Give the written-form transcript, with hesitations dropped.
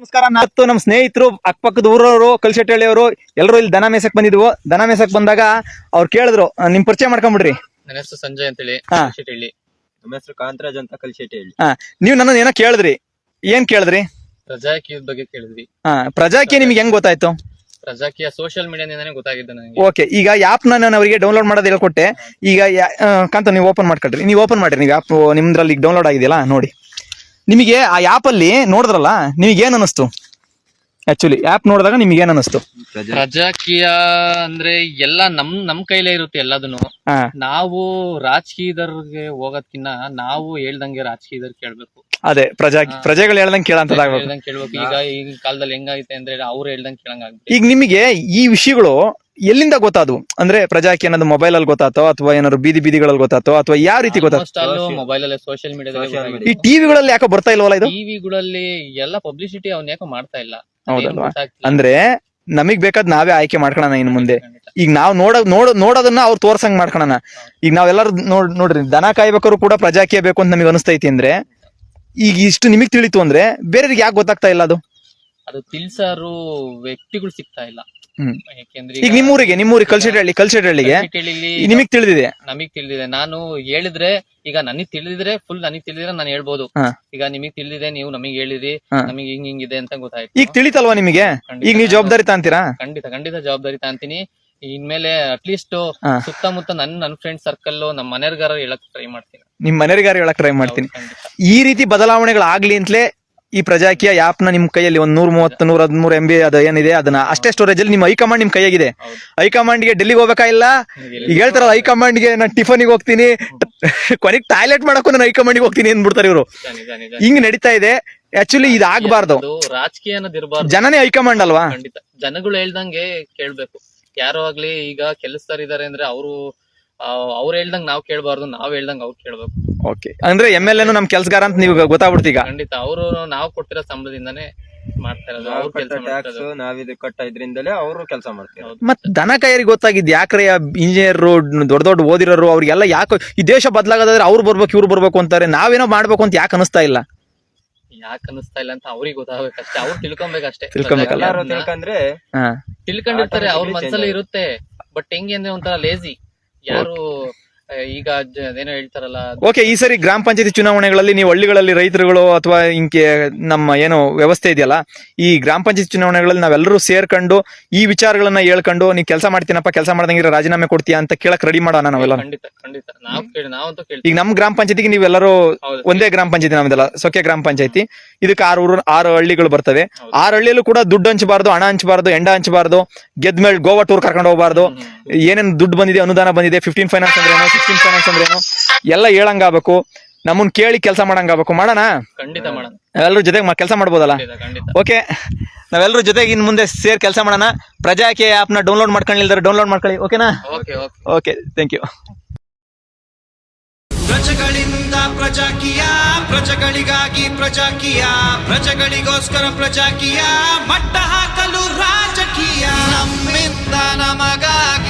ನಮಸ್ಕಾರ. ನಾತ್ತು ನಮ್ಮ ಸ್ನೇಹಿತರು ಅಕ್ಕಪಕ್ಕದ ಊರವರು ಕಲ್ಶೆಟ್ಟಳ್ಳಿಯವರು ಎಲ್ಲರೂ ಇಲ್ಲಿ ದನ ಮೇಸಕ್ ಬಂದಿದ್ವು. ದನ ಮೇಸಕ್ ಬಂದಾಗ ಅವ್ರು ಕೇಳಿದ್ರು, ನಿಮ್ ಪರಿಚಯ ಮಾಡ್ಕೊಂಡ್ಬಿಡ್ರಿ. ನನ್ನ ಹೆಸರು ಸಂಜಯ್ ಅಂತ ಹೇಳಿ ಹಾ. ಕಲ್ಶೆಟ್ಟಳ್ಳಿ. ನಮ್ಮ ಹೆಸರು ಕಾಂತರಾಜ್ ಅಂತ ಕಲ್ಶೆಟ್ಟಳ್ಳಿ. ನೀವು ನನ್ನ ಏನೋ ಕೇಳಿದ್ರಿ, ಏನ್ ಕೇಳಿದ್ರಿ? ಪ್ರಜಾಕೀಯದ ಬಗ್ಗೆ ಕೇಳಿದ್ವಿ. ಪ್ರಜಾಕೀಯ ನಿಮ್ಗೆ ಹೆಂಗ್ ಗೊತ್ತಾಯ್ತು? ಪ್ರಜಾಕೀಯ ಸೋಷಿಯಲ್ ಮೀಡಿಯಾದಿಂದಾನೇ ಗೊತ್ತಾಗಿದ್ದು ನನಗೆ. ಓಕೆ, ಈಗ ಆಪ್ ನಾನು ಅವರಿಗೆ ಡೌನ್ಲೋಡ್ ಮಾಡೋದು ಹೇಳ್ಕೊಟ್ಟೆ. ಈಗ ಕಾಂತ ನೀವು ಓಪನ್ ಮಾಡ್ಕೊಳ್ರಿ, ನೀವು ಓಪನ್ ಮಾಡ್ರಿ. ನೀವು ಆಪ್ ನಿಮ್ದ್ರಲ್ಲಿ ಡೌನ್ಲೋಡ್ ಆಗಿದೆಯಲ್ಲ ನೋಡಿ. ನಿಮಗೆ ಆ ಆಪ್ ಅಲ್ಲಿ ನೋಡಿದ್ರಲ್ಲ, ನಿಮಗೆ ಏನ್ ಅನಿಸ್ತು? ಆಕ್ಚುಲಿ ಆಪ್ ನೋಡಿದಾಗ ನಿಮ್ಗೆ ಏನ್ ಅನಿಸ್ತು? ಪ್ರಜಾಕೀಯ ಅಂದ್ರೆ ಎಲ್ಲ ನಮ್ ಕೈಲೇ ಇರುತ್ತೆ ಎಲ್ಲದನ್ನು. ಹಾ, ನಾವು ರಾಜಕೀಯದವ್ರಿಗೆ ಹೋಗೋದ್ಕಿನ್ನ ನಾವು ಹೇಳ್ದಂಗೆ ರಾಜಕೀಯದವ್ರು ಕೇಳ್ಬೇಕು. ಅದೇ ಪ್ರಜೆಗಳು ಹೇಳ್ದಂಗೆ ಕೇಳಂತದಾಗ್ಬೇಕು. ಹೇಳ್ದಂಗೆ ಕೇಳ್ಬೇಕು. ಈಗ ಕಾಲದಲ್ಲಿ ಹೆಂಗಾಗೈತೆ ಅಂದ್ರೆ ಅವ್ರು ಹೇಳ್ದಂಗೆ ಕೇಳಂಗಾಗ್ಬೇಕು. ಈಗ ನಿಮಗೆ ಈ ವಿಷಯಗಳು ಎಲ್ಲಿಂದ ಗೊತ್ತಾದ್ವು? ಅಂದ್ರೆ ಪ್ರಜಾಕೀಯ ಅನ್ನೋದು ಮೊಬೈಲ್ ಅಲ್ಲಿ ಗೊತ್ತಾತೋ ಅಥವಾ ಏನಾದ್ರು ಬೀದಿಗಳಲ್ಲಿ ಗೊತ್ತಾತೋ ಅಥವಾ ಯಾವ ರೀತಿ ಗೊತ್ತಾಯ್ತು? ಮೊಬೈಲ್ ಅಲ್ಲಿ ಸೋಷಿಯಲ್ ಮೀಡಿಯಾದಲ್ಲಿ. ಈ ಟಿವಿಗಳಲ್ಲಿ ಯಾಕೋ ಬರ್ತಾ ಇಲ್ವಲ್ಲ ಇದು? ಟಿವಿಗಳಲ್ಲಿ ಎಲ್ಲ ಪಬ್ಲಿಸಿಟಿ ಅವ್ನ ಯಾಕೋ ಮಾಡ್ತಾ ಇಲ್ಲ. ಹೌದಲ್ವಾ? ಅಂದ್ರೆ ನಮಗ್ ಬೇಕಾದ್ ನಾವೇ ಆಯ್ಕೆ ಮಾಡ್ಕೊಳಣ ಇನ್ನು ಮುಂದೆ. ಈಗ ನಾವ್ ನೋಡೋದನ್ನ ಅವ್ರು ತೋರ್ಸಂಗ್ ಮಾಡ್ಕೊಳಣ. ಈಗ ನಾವೆಲ್ಲರೂ ನೋಡ್ರಿ, ದನ ಕಾಯ್ಬೇಕಾದ್ರು ಕೂಡ ಪ್ರಜಾಕೀಯ ಬೇಕು ಅಂತ ನಮಗೆ ಅನಿಸ್ತೈತಿ. ಅಂದ್ರೆ ಈಗ ಇಷ್ಟು ನಿಮಗ್ ತಿಳಿತು ಅಂದ್ರೆ ಬೇರೆಯವ್ರಿಗೆ ಯಾಕೆ ಗೊತ್ತಾಗ್ತಾ ಇಲ್ಲ ಅದು ತಿಳ್ಸಾರು ವ್ಯಕ್ತಿಗಳು ಸಿಗ್ತಾ ಇಲ್ಲ. ಯಾಕೆಂದ್ರೆ ಈಗ ನಿಮ್ಮೂರಿಗೆ ಕಲ್ಶೆಟ್ಟಳ್ಳಿಗೆ ನಿಮಗ್ ತಿಳಿದಿದೆ, ನಮಗ್ ತಿಳಿದಿದೆ. ನಾನು ಹೇಳಿದ್ರೆ ಈಗ ನನಗ್ ತಿಳಿದಿದ್ರೆ ನಾನು ಹೇಳ್ಬೋದು. ಈಗ ನಿಮಗ್ ತಿಳಿದಿದೆ, ನೀವು ನಮಗ್ ಹೇಳಿರಿ, ನಮಗ್ ಹಿಂಗಿದೆ ಅಂತ ಗೊತ್ತಾಯ್ತು. ಈಗ ತಿಳಿತಲ್ವಾ ನಿಮಗೆ? ಈಗ ನೀವು ಜವಾಬ್ದಾರಿ ತಾಂತೀರಾ? ಖಂಡಿತ ಜವಾಬ್ದಾರಿ ತಾಂತೀನಿ. ಇನ್ಮೇಲೆ ಅಟ್ಲೀಸ್ಟ್ ಸುತ್ತಮುತ್ತ ನನ್ನ ಫ್ರೆಂಡ್ ಸರ್ಕಲ್, ನಮ್ಮ ಮನೆಯವ್ರಿಗಾರ ಹೇಳಕ್ ಟ್ರೈ ಮಾಡ್ತೀನಿ. ನಿಮ್ ಮನೆಯವ್ರಿಗಾರ ಹೇಳಕ್ ಟ್ರೈ ಮಾಡ್ತೀನಿ. ಈ ರೀತಿ ಬದಲಾವಣೆಗಳಾಗ್ಲಿ ಅಂತಲೇ ಈ ಪ್ರಜಾಕೀಯ ಆಪ್ ನ ನಿಮ್ ಕೈಯಲ್ಲಿ 130 113 MB ಅದು ಏನಿದೆ ಅದನ್ನ ಅಷ್ಟೇ ಸ್ಟೋರೇಜ್ ಅಲ್ಲಿ ನಿಮ್ಮ ಹೈಕಮಾಂಡ್ ನಿಮ್ ಕೈಯಾಗಿದೆ. ಹೈಕಮಾಂಡ್ ಗೆ ಡೆಲ್ಲಿಗೆ ಹೋಗ್ಬೇಕಾಗಿಲ್ಲ. ಈಗ ಹೇಳ್ತಾರಲ್ಲ, ಹೈಕಮಾಂಡ್ ಗೆ ನಾನು ಟಿಫನಿಗೆ ಹೋಗ್ತೀನಿ, ಕೊನೆಗೆ ಟಾಯ್ಲೆಟ್ ಮಾಡಕ್ಕೂ ನಾನು ಹೈಕಮಾಂಡ್ ಗೆ ಹೋಗ್ತೀನಿ ಅಂದ್ಬಿಡ್ತಾರೆ ಇವರು. ಹಿಂಗ್ ನಡೀತಾ ಇದೆ. ಆಕ್ಚುಲಿ ಇದು ಆಗ್ಬಾರ್ದು. ರಾಜಕೀಯ ಅನ್ನೋದಿರ್ಬಾರ್ದು. ಜನನೇ ಹೈಕಮಾಂಡ್ ಅಲ್ವಾ? ಖಂಡಿತ ಜನಗಳು ಹೇಳ್ದಂಗೆ ಕೇಳ್ಬೇಕು. ಯಾರೋ ಆಗ್ಲಿ ಈಗ ಕೆಲಸದಾರಿದ್ದಾರೆ ಅಂದ್ರೆ ಅವ್ರು ಹೇಳ್ದಂಗ್ ನಾವ್ ಕೇಳ್ಬಾರ್ದು, ನಾವ್ ಹೇಳ್ದಂಗ್ ಅವ್ರು ಕೇಳ್ಬೇಕು. ಓಕೆ, ಅಂದ್ರೆ MLA ನಮ್ ಕೆಲ್ಸಗಾರ ಅಂತ ನೀವು ಗೊತ್ತಾಗ್ಬಿಡ್ತು ಈಗ. ಖಂಡಿತ ಅವರು ನಾವು ಕೊಟ್ಟಿರೋ ಸಂಬಳದಿಂದಾನೇ ಮಾಡ್ತಾ ಇರೋದು. ಅವ್ರು ಕೆಲಸ ಟ್ಯಾಕ್ಸ್ ನಾವಿದು ಕಟ್ಟ ಇದ್ರಿಂದಲೇ ಅವರು ಕೆಲಸ ಮಾಡ್ತಾರೆ. ಮತ್ ದನ ಕಾಯರಿಗೆ ಗೊತ್ತಾಗಿದ್ ಯಾಕ್ರೆ? ಇಂಜಿನಿಯರ್ ದೊಡ್ಡ ಓದಿರೋರು ಅವ್ರಿಗೆಲ್ಲ ಯಾಕೆ ಈ ದೇಶ ಬದಲಾಗೋದಾದ್ರೆ ಅವ್ರು ಬರ್ಬೇಕು ಇವ್ರು ಬರ್ಬೇಕು ಅಂತಾರೆ. ನಾವೇನೋ ಮಾಡ್ಬೇಕು ಅಂತ ಯಾಕೆ ಅನಿಸ್ತಾ ಇಲ್ಲ? ಯಾಕೆ ಅನಿಸ್ತಾ ಇಲ್ಲ ಅಂತ ಅವ್ರಿಗೆ ಗೊತ್ತಾಗಬೇಕಷ್ಟೇ. ಅವ್ರು ತಿಳ್ಕೊಬೇಕಷ್ಟೇ. ತಿಳ್ಕೊಂಡಿರ್ತಾರೆ, ಅವ್ರ ಮನ್ಸಲ್ಲಿ ಇರುತ್ತೆ. ಬಟ್ ಹೆಂಗೆ ಅಂದ್ರೆ ಒಂಥರ ಲೇಜಿ. ಯಾರು ಈಗ ಅದೇನೋ ಹೇಳ್ತಾರಲ್ಲ. ಓಕೆ, ಈ ಸರಿ ಗ್ರಾಮ ಪಂಚಾಯತಿ ಚುನಾವಣೆಗಳಲ್ಲಿ ನೀವು ಹಳ್ಳಿಗಳಲ್ಲಿ ರೈತರುಗಳು ಅಥವಾ ಇಂಕೆ ನಮ್ಮ ಏನು ವ್ಯವಸ್ಥೆ ಇದೆಯಲ್ಲ, ಈ ಗ್ರಾಮ ಪಂಚಾಯತಿ ಚುನಾವಣೆಗಳಲ್ಲಿ ನಾವೆಲ್ಲರೂ ಸೇರ್ಕೊಂಡು ಈ ವಿಚಾರಗಳನ್ನ ಹೇಳ್ಕೊಂಡು, ನೀ ಕೆಲಸ ಮಾಡ್ತೀನಪ್ಪ, ಕೆಲಸ ಮಾಡ್ದಂಗಿರ ರಾಜೀನಾಮೆ ಕೊಡ್ತೀಯಾ ಅಂತ ಕೇಳಕ್ ರೆಡಿ ಮಾಡೋಣ ನಾವೆಲ್ಲ. ಖಂಡಿತ ನಾವಂತೂ ಕೇಳ್ತೀವಿ. ಈಗ ನಮ್ ಗ್ರಾಮ ಪಂಚಾಯತಿಗೆ ನೀವೆಲ್ಲರೂ ಒಂದೇ ಗ್ರಾಮ ಪಂಚಾಯತಿ, ನಮ್ದೆಲ್ಲ ಸೊಕ್ಕೆ ಗ್ರಾಮ ಪಂಚಾಯತಿ. ಇದಕ್ಕೆ 6 ಹಳ್ಳಿಗಳು ಬರ್ತವೆ. 6 ಹಳ್ಳಿಯಲ್ಲೂ ಕೂಡ ದುಡ್ಡು ಹಂಚಬಾರ್ದು, ಹಣ ಹಂಚಬಾರ್ದು, ಎಂಡ ಹಂಚಬಾರ್ದು. ಗೆದ್ಮೇಲೆ ಗೋವಾ ಟೂರ್ ಕರ್ಕೊಂಡು ಹೋಗ್ಬಾರ್ದು. ಏನೇನ್ ದುಡ್ಡು ಬಂದಿದೆ, ಅನುದಾನ ಬಂದಿದೆ, 15 ಫೈನಾನ್ಸ್ ಅಂದ್ರೇನು, 16 ಫೈನಾನ್ಸ್ ಅಂದ್ರೇನು ಎಲ್ಲ ಹೇಳಂಗಾಗಬೇಕು. ನಮ್ಮನ್ ಕೇಳಿ ಕೆಲಸ ಮಾಡಂಗಾಗಬೇಕು. ಮಾಡೋಣ, ಖಂಡಿತ ಮಾಡೋಣ. ನಾವೆಲ್ಲರೂ ಜೊತೆಗೆ ಕೆಲಸ ಮಾಡ್ಬೋದಲ್ಲ? ಓಕೆ, ನಾವೆಲ್ಲರೂ ಜೊತೆಗೆ ಇನ್ ಮುಂದೆ ಸೇರ್ ಕೆಲಸ ಮಾಡೋಣ. ಪ್ರಜಾಕೀಯ ಆಪ್ ನ ಡೌನ್ಲೋಡ್ ಮಾಡ್ಕೊಂಡಿಲ್ದಾರೆ ಡೌನ್ಲೋಡ್ ಮಾಡ್ಕೊಳ್ಳಿ. ಓಕೆನಾ? Okay, thank you. ಪ್ರಜೆಗಳಿಂದ ಪ್ರಜಾಕೀಯ, ಪ್ರಜೆಗಳಿಗಾಗಿ ಪ್ರಜಾಕೀಯ, ಪ್ರಜೆಗಳಿಗೋಸ್ಕರ ಪ್ರಜಾಕೀಯ, ಮಟ್ಟ ಹಾಕಲು ರಾಜಕೀಯ, ನಮ್ಮಿಂದ ನಮಗಾಗಿ